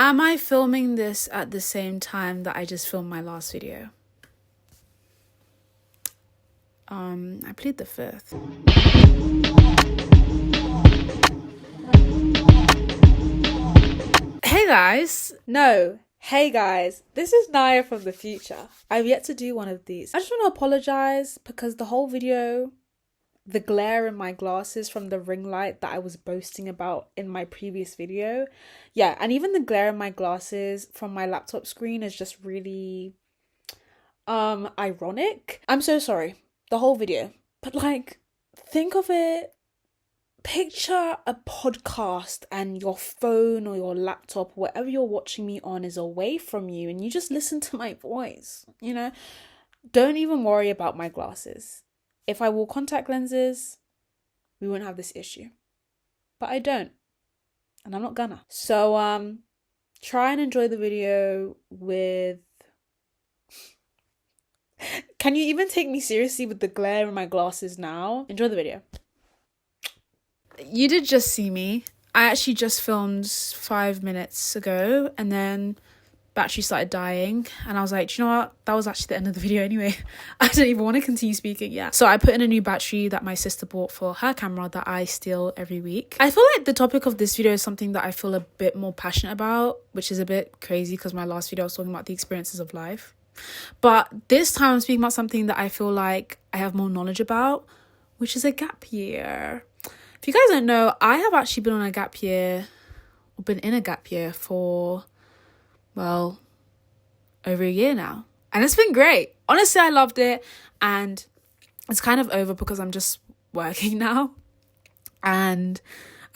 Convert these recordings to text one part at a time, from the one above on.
Am I filming this at the same time that I just filmed my last video? I plead the fifth. Hey guys. No. Hey guys. This is Naya from the future. I've yet to do one of these. I just want to apologize because the whole video, the glare in my glasses from the ring light that I was boasting about in my previous video. Yeah, and even the glare in my glasses from my laptop screen is just really ironic. I'm so sorry. The whole video. But like, think of it. Picture a podcast and your phone or your laptop, whatever you're watching me on, is away from you and you just listen to my voice, you know? Don't even worry about my glasses. If I wore contact lenses, we wouldn't have this issue. But I don't. And I'm not gonna. So, try and enjoy the video with... Can you even take me seriously with the glare in my glasses now? Enjoy the video. You did just see me. I actually just filmed 5 minutes ago and then battery started dying and I was like, do you know what? That was actually the end of the video anyway. I don't even want to continue speaking. Yeah. So I put in a new battery that my sister bought for her camera that I steal every week. I feel like the topic of this video is something that I feel a bit more passionate about, which is a bit crazy because my last video I was talking about the experiences of life. But this time I'm speaking about something that I feel like I have more knowledge about, which is a gap year. If you guys don't know, I have actually been on a gap year, or been in a gap year for, well, over a year now. And it's been great. Honestly, I loved it. And it's kind of over because I'm just working now. And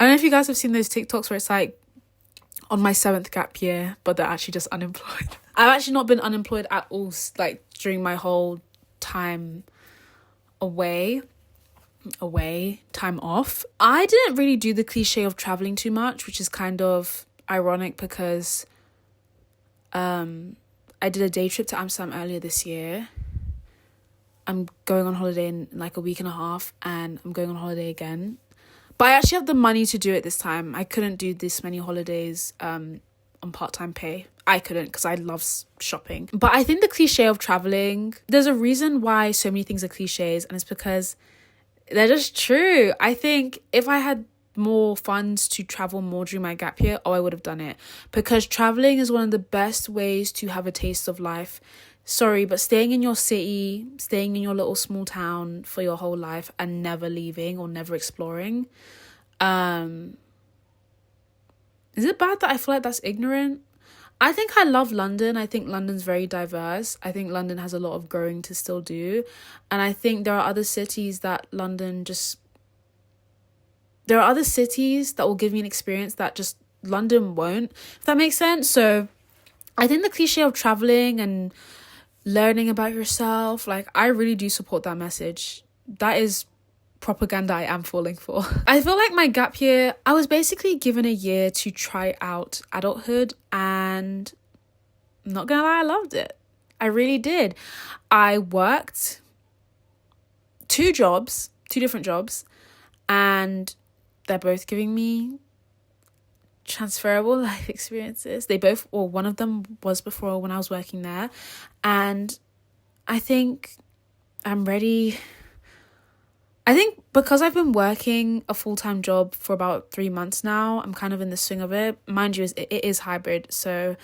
I don't know if you guys have seen those TikToks where it's like, on my 7th gap year, but they're actually just unemployed. I've actually not been unemployed at all, like, during my whole time time off. I didn't really do the cliche of traveling too much, which is kind of ironic because I did a day trip to Amsterdam earlier this year. I'm going on holiday in like a week and a half and I'm going on holiday again. But I actually have the money to do it this time. I couldn't do this many holidays on part-time pay. I couldn't because I love shopping. But I think the cliche of traveling, there's a reason why so many things are cliches, and it's because they're just true. I think if I had more funds to travel more during my gap year, I would have done it. Because traveling is one of the best ways to have a taste of life. Sorry, but staying in your city, staying in your little small town for your whole life and never leaving or never exploring. Is it bad that I feel like that's ignorant? I think I love London. I think London's very diverse. I think London has a lot of growing to still do. And I think there are other cities that there are other cities that will give me an experience that just London won't, if that makes sense. So I think the cliche of traveling and learning about yourself, like, I really do support that message. That is propaganda I am falling for. I feel like my gap year, I was basically given a year to try out adulthood, and I'm not gonna lie, I loved it. I really did. I worked 2 different jobs, and they're both giving me transferable life experiences. One of them was before when I was working there, and I think I'm ready. I think because I've been working a full-time job for about 3 months now, I'm kind of in the swing of it. Mind you, it is hybrid, so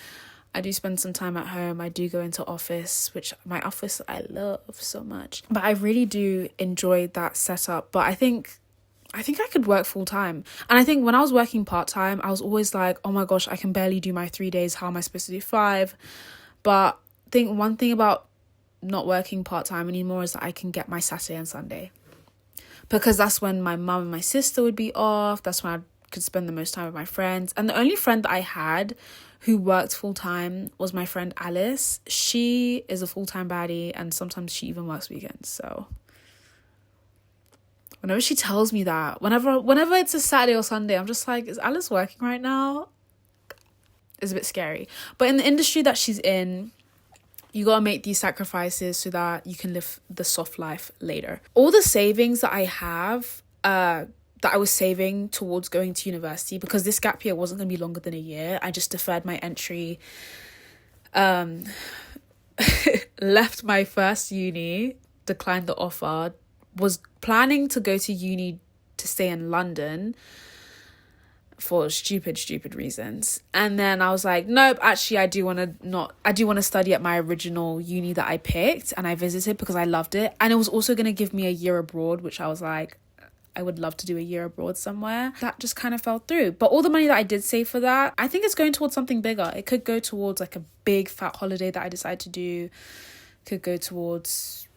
I do spend some time at home. I do go into office, which my office I love so much. But I really do enjoy that setup. But I think I could work full-time. And I think when I was working part-time, I was always like, oh my gosh, I can barely do my 3 days. How am I supposed to do 5? But I think one thing about not working part-time anymore is that I can get my Saturday and Sunday. Because that's when my mum and my sister would be off. That's when I could spend the most time with my friends. And the only friend that I had who worked full-time was my friend Alice. She is a full-time baddie and sometimes she even works weekends. So whenever she tells me that, whenever it's a Saturday or Sunday, I'm just like, is Alice working right now? It's a bit scary. But in the industry that she's in, you gotta make these sacrifices so that you can live the soft life later. All the savings that I have that I was saving towards going to university, because this gap year wasn't going to be longer than a year. I just deferred my entry, left my first uni, declined the offer, was planning to go to uni to stay in London for stupid reasons. And then I was like, nope, actually I do want to study at my original uni that I picked and I visited because I loved it. And it was also going to give me a year abroad, which I was like, I would love to do a year abroad somewhere. That just kind of fell through. But all the money that I did save for that, I think it's going towards something bigger. It could go towards like a big fat holiday that I decide to do. Could go towards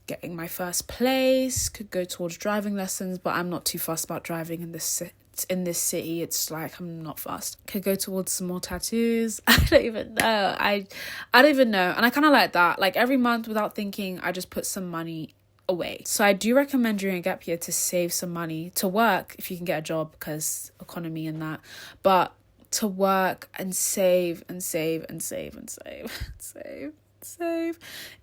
getting my first place. Could go towards driving lessons. But I'm not too fussed about driving in this city. It's like, I'm not fussed. Could go towards some more tattoos. I don't even know. I don't even know. And I kind of like that. Like every month without thinking, I just put some money away. So I do recommend during a gap year to save some money, to work if you can get a job because economy and that, but to work and save and save and save and save.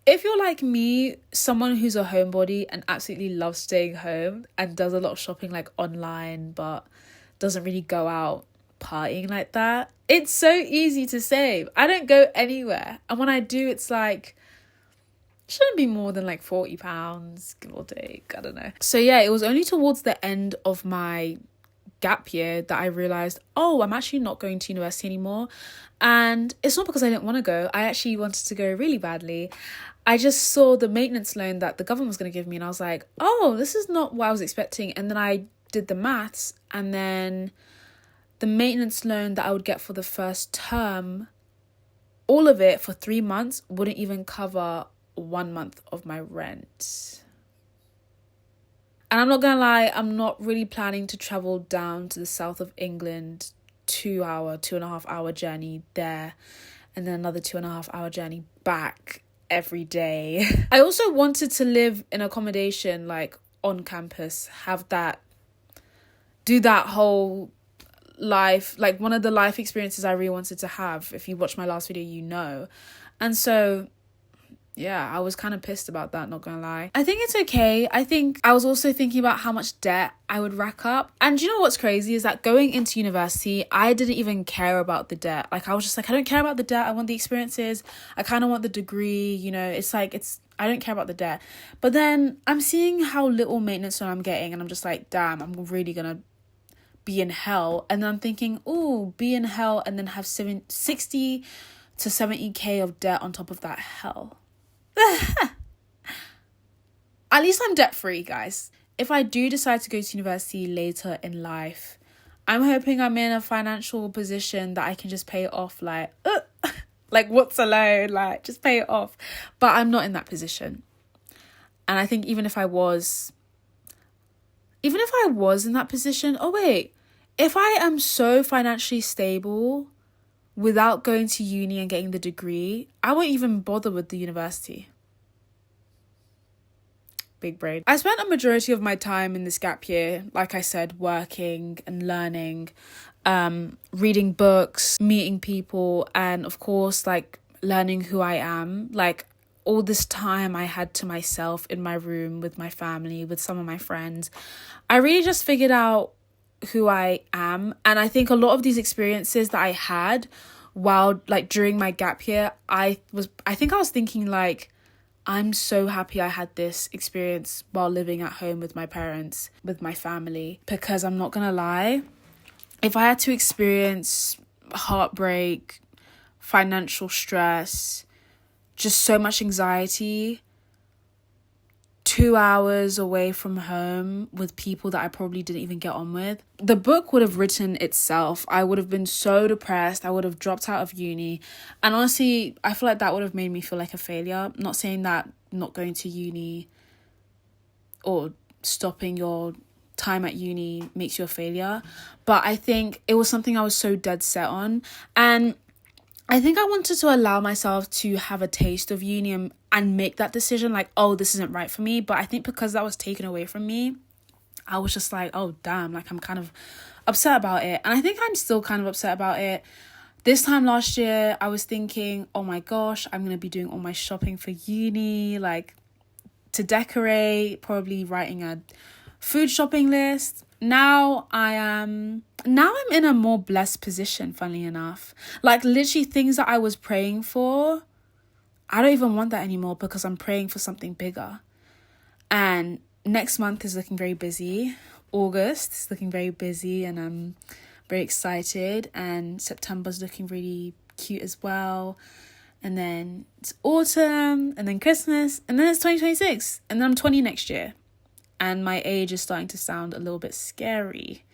If you're like me, someone who's a homebody and absolutely loves staying home and does a lot of shopping like online but doesn't really go out partying like that, it's so easy to save. I don't go anywhere, and when I do, it's like, shouldn't be more than like £40, give or take, I don't know. So yeah, it was only towards the end of my gap year that I realized, oh, I'm actually not going to university anymore. And it's not because I didn't want to go. I actually wanted to go really badly. I just saw the maintenance loan that the government was going to give me, and I was like, oh, this is not what I was expecting. And then I did the maths, and then the maintenance loan that I would get for the first term, all of it for 3 months, wouldn't even cover 1 month of my rent. And I'm not gonna lie, I'm not really planning to travel down to the south of England, 2.5 hour journey there, and then another 2.5 hour journey back every day. I also wanted to live in accommodation, like on campus, do that whole life, like one of the life experiences I really wanted to have. If you watch my last video, you know. And so yeah, I was kind of pissed about that, not gonna lie. I think it's okay. I think I was also thinking about how much debt I would rack up. And you know what's crazy is that going into university, I didn't even care about the debt. Like I was just like, I don't care about the debt. I want the experiences. I kind of want the degree, you know. It's like, I don't care about the debt. But then I'm seeing how little maintenance I'm getting, and I'm just like, damn, I'm really gonna be in hell. And then I'm thinking, ooh, be in hell and then have 60 to 70k of debt on top of that hell. At least I'm debt free, guys. If I do decide to go to university later in life, I'm hoping I'm in a financial position that I can just pay it off, like what's a loan, like just pay it off. But I'm not in that position. And I think even if I was in that position, if I am so financially stable without going to uni and getting the degree, I won't even bother with the university. Big brain. I spent a majority of my time in this gap year, like I said, working and learning, reading books, meeting people, and of course, like learning who I am. Like all this time I had to myself in my room with my family, with some of my friends, I really just figured out who I am. And I think a lot of these experiences that I had while like during my gap year, I was thinking like, I'm so happy I had this experience while living at home with my parents, with my family, because I'm not gonna lie, if I had to experience heartbreak, financial stress, just so much anxiety, 2 hours away from home with people that I probably didn't even get on with, the book would have written itself. I would have been so depressed. I would have dropped out of uni. And honestly, I feel like that would have made me feel like a failure. Not saying that not going to uni or stopping your time at uni makes you a failure, but I think it was something I was so dead set on. And I think I wanted to allow myself to have a taste of uni and make that decision like, oh, this isn't right for me. But I think because that was taken away from me, I was just like, oh, damn, like I'm kind of upset about it. And I think I'm still kind of upset about it. This time last year, I was thinking, oh my gosh, I'm going to be doing all my shopping for uni, like to decorate, probably writing a food shopping list. now I'm in a more blessed position, funnily enough. Like, literally things that I was praying for, I don't even want that anymore because I'm praying for something bigger. And next month is looking very busy. August is looking very busy, and I'm very excited. And September's looking really cute as well. And then it's autumn, and then Christmas, and then it's 2026, and then I'm 20 next year. And my age is starting to sound a little bit scary.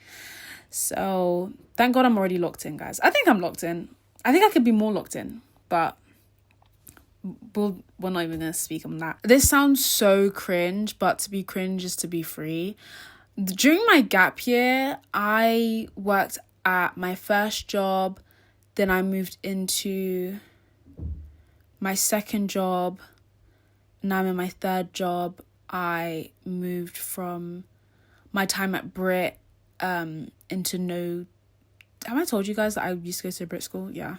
So thank God I'm already locked in, guys. I think I'm locked in. I think I could be more locked in, but we're not even going to speak on that. This sounds so cringe, but to be cringe is to be free. During my gap year, I worked at my first job. Then I moved into my second job. Now I'm in my third job. I moved from my time at Brit into no... Have I told you guys that I used to go to Brit school? Yeah.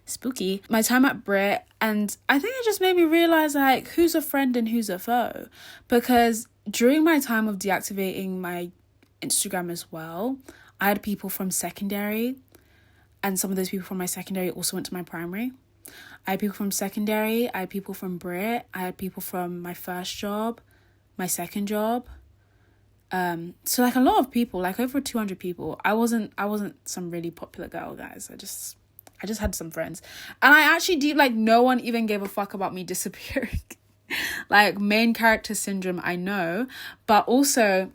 Spooky. My time at Brit, and I think it just made me realize, like, who's a friend and who's a foe. Because during my time of deactivating my Instagram as well, I had people from secondary, and some of those people from my secondary also went to my primary. I had people from secondary, I had people from Brit, I had people from my first job, my second job. So like a lot of people, like over 200 people. I wasn't some really popular girl, guys. I just had some friends. And I actually like, no one even gave a fuck about me disappearing. Like, main character syndrome, I know. But also,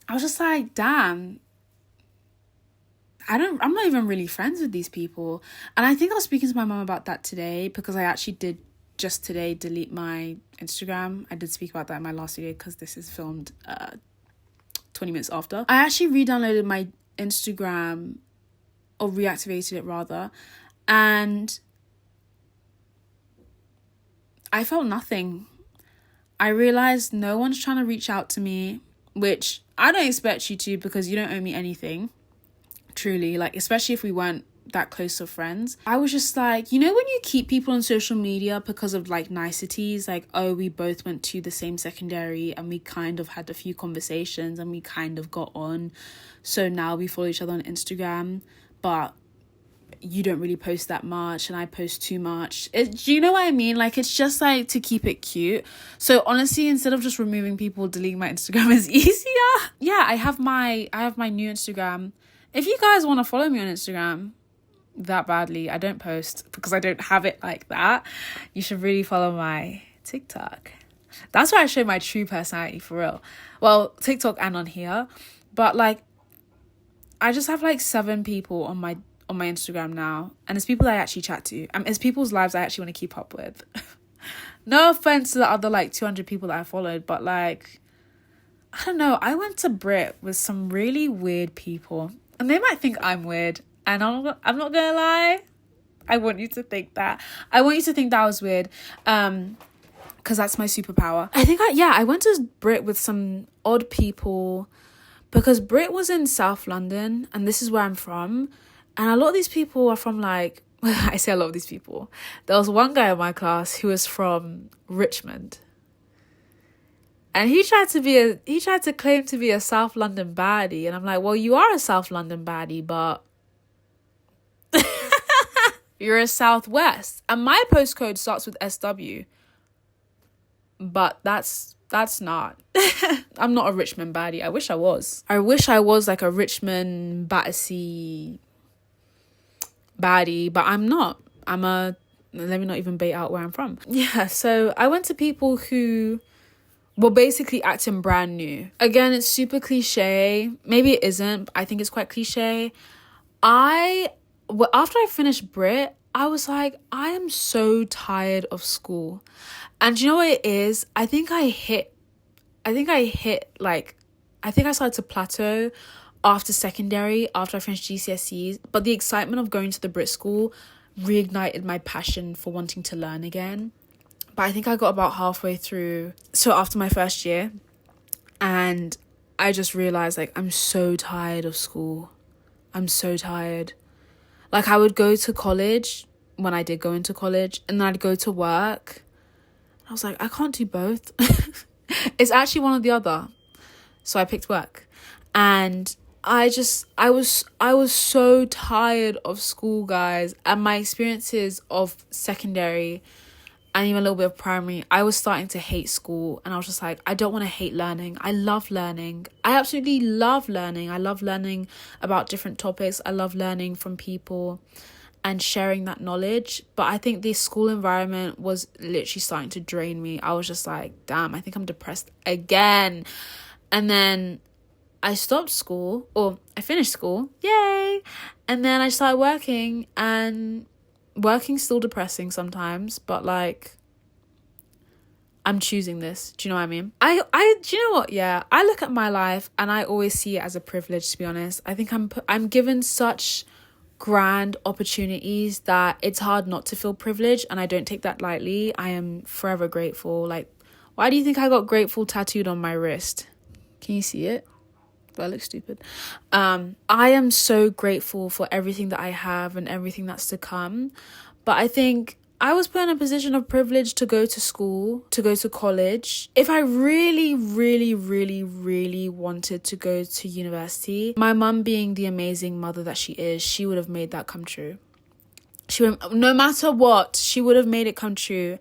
I was just like, damn, I'm not even really friends with these people. And I think I was speaking to my mum about that today, because I actually did just today delete my Instagram. I did speak about that in my last video, because this is filmed 20 minutes after. I actually re-downloaded my Instagram, or reactivated it rather, and I felt nothing. I realized no one's trying to reach out to me, which I don't expect you to, because you don't owe me anything, truly, like, especially if we weren't that close of friends. I was just like, you know when you keep people on social media because of like niceties, like, oh, we both went to the same secondary and we kind of had a few conversations and we kind of got on, so now we follow each other on Instagram, but you don't really post that much and I post too much. Do you know what I mean? Like, it's just like to keep it cute. So honestly, instead of just removing people, deleting my Instagram is easier. Yeah, I have my new Instagram. If you guys want to follow me on Instagram that badly, I don't post because I don't have it like that. You should really follow my TikTok. That's where I show my true personality, for real. Well, TikTok and on here. But like, I just have like 7 people on my Instagram now, and it's people that I actually chat to. It's people's lives I actually want to keep up with. No offense to the other like 200 people that I followed, but like, I don't know, I went to Brit with some really weird people, and they might think I'm weird, and I'm not gonna lie, I want you to think that. I want you to think that I was weird, because that's my superpower. I went to Brit with some odd people, because Brit was in South London, and this is where I'm from. And a lot of these people are from like, I say a lot of these people. There was one guy in my class who was from Richmond. And he tried to claim to be a South London baddie. And I'm like, well, you are a South London baddie, but you're a Southwest. And my postcode starts with SW. But that's not. I'm not a Richmond baddie. I wish I was. I wish I was like a Richmond Battersea baddie, but I'm not. Let me not even bait out where I'm from. Yeah, so I went to people who were basically acting brand new. Again, it's super cliche. Maybe it isn't, but I think it's quite cliche. After I finished Brit, I was like, I am so tired of school. And you know what it is? I think I started to plateau after secondary, after I finished GCSEs, but the excitement of going to the Brit school reignited my passion for wanting to learn again. But I think I got about halfway through, so after my first year, and I just realized, like, I'm so tired of school. I'm so tired. Like, I would go to college when I did go into college, and then I'd go to work. I was like, I can't do both. It's actually one or the other. So I picked work. And I was so tired of school, guys, and my experiences of secondary and even a little bit of primary. I was starting to hate school, and I was just like, I don't want to hate learning. I love learning. I absolutely love learning. I love learning about different topics. I love learning from people and sharing that knowledge. But I think the school environment was literally starting to drain me. I was just like, damn, I think I'm depressed again. And then I stopped school, or I finished school, yay! And then I started working, and working's still depressing sometimes, but like, I'm choosing this. Do you know what I mean? Do you know what? Yeah, I look at my life and I always see it as a privilege, to be honest. I think I'm given such grand opportunities that it's hard not to feel privileged, and I don't take that lightly. I am forever grateful. Like, why do you think I got grateful tattooed on my wrist? Can you see it? Do I look stupid? I am so grateful for everything that I have and everything that's to come. But I think I was put in a position of privilege to go to school, to go to college. If I really, really, really, really wanted to go to university, my mum, being the amazing mother that she is, she would have made that come true. She would, no matter what, she would have made it come true.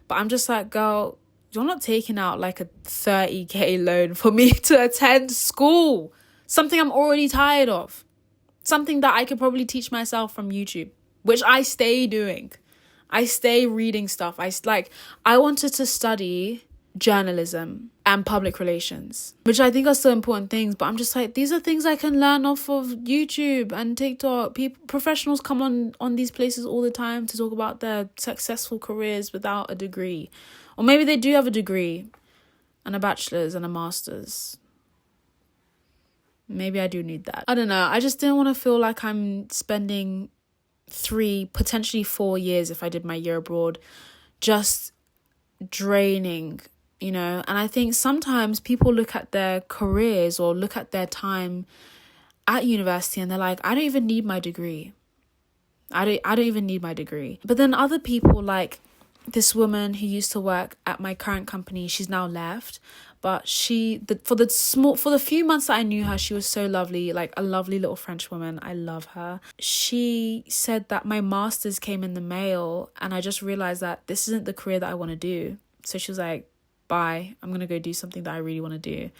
But I'm just like, girl, you're not taking out like a 30k loan for me to attend school. Something I'm already tired of. Something that I could probably teach myself from YouTube, which I stay doing. I stay reading stuff. I wanted to study journalism and public relations, which I think are still important things, but I'm just like, these are things I can learn off of YouTube and TikTok. Professionals come on these places all the time to talk about their successful careers without a degree. Or maybe they do have a degree and a bachelor's and a master's. Maybe I do need that. I don't know. I just didn't want to feel like I'm spending 3, potentially 4 years if I did my year abroad, just draining, you know. And I think sometimes people look at their careers or look at their time at university and they're like, I don't even need my degree. I don't even need my degree. But then other people, like this woman who used to work at my current company, she's now left, but for the few months that I knew her, she was so lovely, like a lovely little French woman. I love her. She said that my master's came in the mail, and I just realized that this isn't the career that I want to do. So she was like, bye, I'm gonna go do something that I really want to do.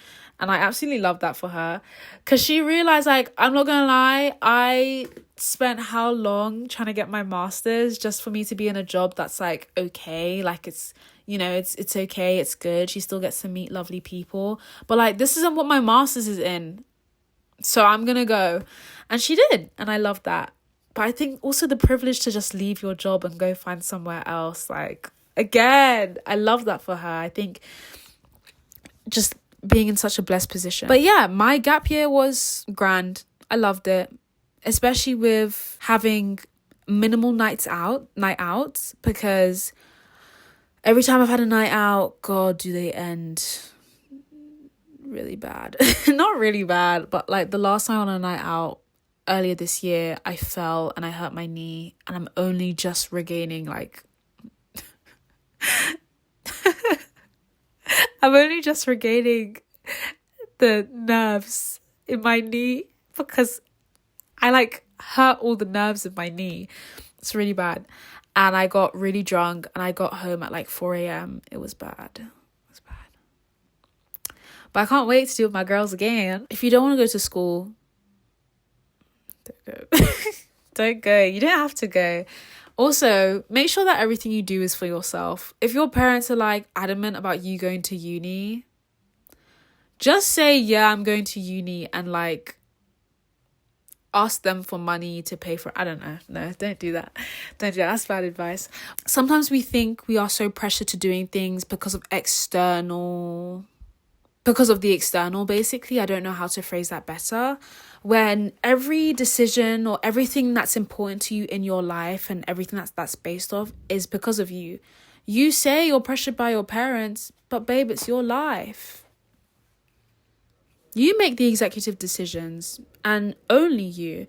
And I absolutely love that for her, because she realized, like, I'm not gonna lie, I spent how long trying to get my master's just for me to be in a job that's like okay, like it's, you know, it's okay, it's good, she still gets to meet lovely people, but like this isn't what my master's is in, so I'm gonna go. And she did, and I love that. But I think also the privilege to just leave your job and go find somewhere else, like, again, I love that for her. I think just being in such a blessed position. But yeah, my gap year was grand. I loved it, especially with having minimal nights out, because every time I've had a night out, God, do they end really bad. Not really bad, but like the last time on a night out earlier this year, I fell and I hurt my knee, and I'm only just regaining like I'm only just regaining the nerves in my knee, because I like hurt all the nerves in my knee. It's really bad. And I got really drunk and I got home at like 4 a.m. It was bad. But I can't wait to do it with my girls again. If you don't want to go to school, don't go. Don't go. You don't have to go. Also, make sure that everything you do is for yourself. If your parents are like adamant about you going to uni, just say, yeah, I'm going to uni, and like ask them for money to pay for, I don't know. No, don't do that. Don't do that. That's bad advice. Sometimes we think we are so pressured to doing things because of the external, basically. I don't know how to phrase that better. When every decision or everything that's important to you in your life and everything that's based off is because of you. You say you're pressured by your parents, but babe, it's your life. You make the executive decisions, and only you.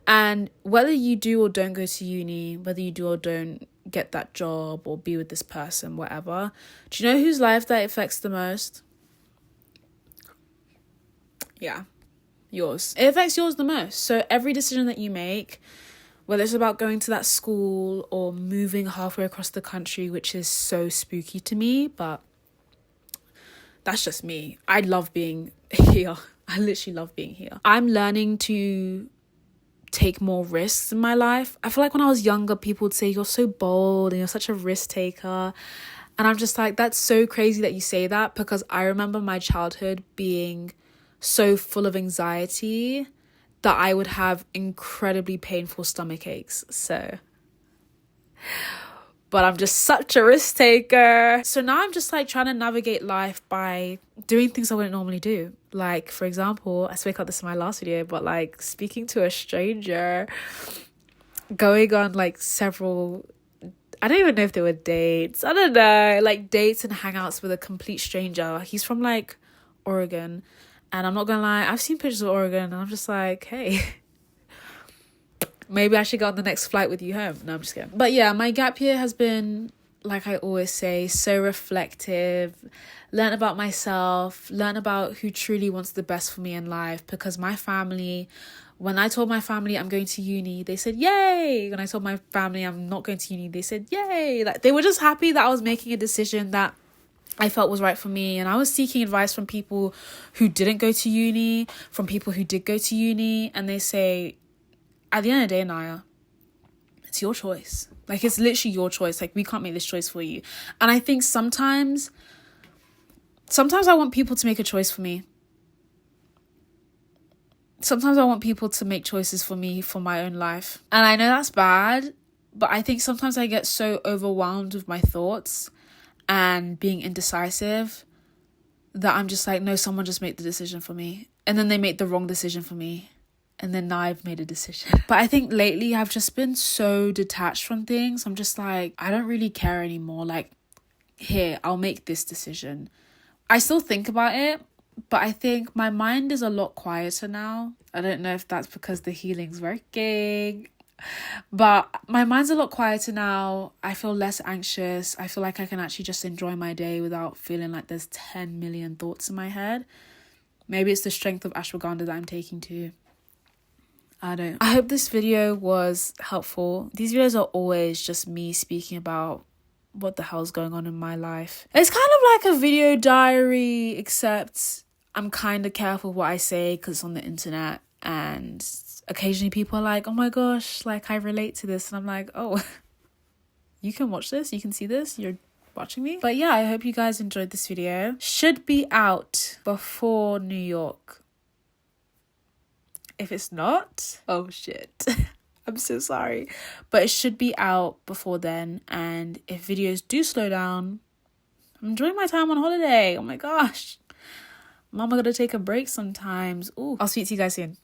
And whether you do or don't go to uni, whether you do or don't get that job or be with this person, whatever, do you know whose life that affects the most? Yeah. yours. It affects yours the most. So every decision that you make, whether it's about going to that school or moving halfway across the country, which is so spooky to me, but that's just me. I love being here. I literally love being here. I'm learning to take more risks in my life. I feel like when I was younger, people would say, you're so bold and you're such a risk taker. And I'm just like, that's so crazy that you say that, because I remember my childhood being so full of anxiety that I would have incredibly painful stomach aches. But I'm just such a risk taker. So now I'm just like trying to navigate life by doing things I wouldn't normally do. Like, for example, I spoke about this in my last video, but like speaking to a stranger, going on like several, I don't even know if they were dates. I don't know, like dates and hangouts with a complete stranger. He's from like Oregon. And I'm not gonna lie, I've seen pictures of Oregon and I'm just like, hey, maybe I should go on the next flight with you home. No, I'm just kidding. But yeah, my gap year has been, like I always say, so reflective. Learn about myself, learn about who truly wants the best for me in life. Because my family, when I told my family I'm going to uni, they said, yay. When I told my family I'm not going to uni, they said, yay. Like, they were just happy that I was making a decision that I felt was right for me. And I was seeking advice from people who didn't go to uni, from people who did go to uni. And they say, at the end of the day, Naya, it's your choice. Like, it's literally your choice. Like, we can't make this choice for you. And I think sometimes I want people to make a choice for me. Sometimes I want people to make choices for me for my own life. And I know that's bad, but I think sometimes I get so overwhelmed with my thoughts and being indecisive that I'm just like, no, someone just made the decision for me. And then they make the wrong decision for me. And then now I've made a decision. But I think lately I've just been so detached from things. I'm just like, I don't really care anymore. Like, here, I'll make this decision. I still think about it, but I think my mind is a lot quieter now. I don't know if that's because the healing's working, but my mind's a lot quieter now. I feel less anxious. I feel like I can actually just enjoy my day without feeling like there's 10 million thoughts in my head. Maybe it's the strength of ashwagandha that I'm taking too. I hope this video was helpful. These videos are always just me speaking about what the hell's going on in my life. It's kind of like a video diary, except I'm kind of careful what I say because it's on the internet, and occasionally people are like, oh my gosh, like I relate to this, and I'm like, oh, you can watch this, you can see this, you're watching me. But yeah, I hope you guys enjoyed this video. Should be out before New York. If it's not, oh shit. I'm so sorry. But it should be out before then. And if videos do slow down, I'm enjoying my time on holiday. Oh my gosh. Mama gotta take a break sometimes. Ooh. I'll speak to you guys soon.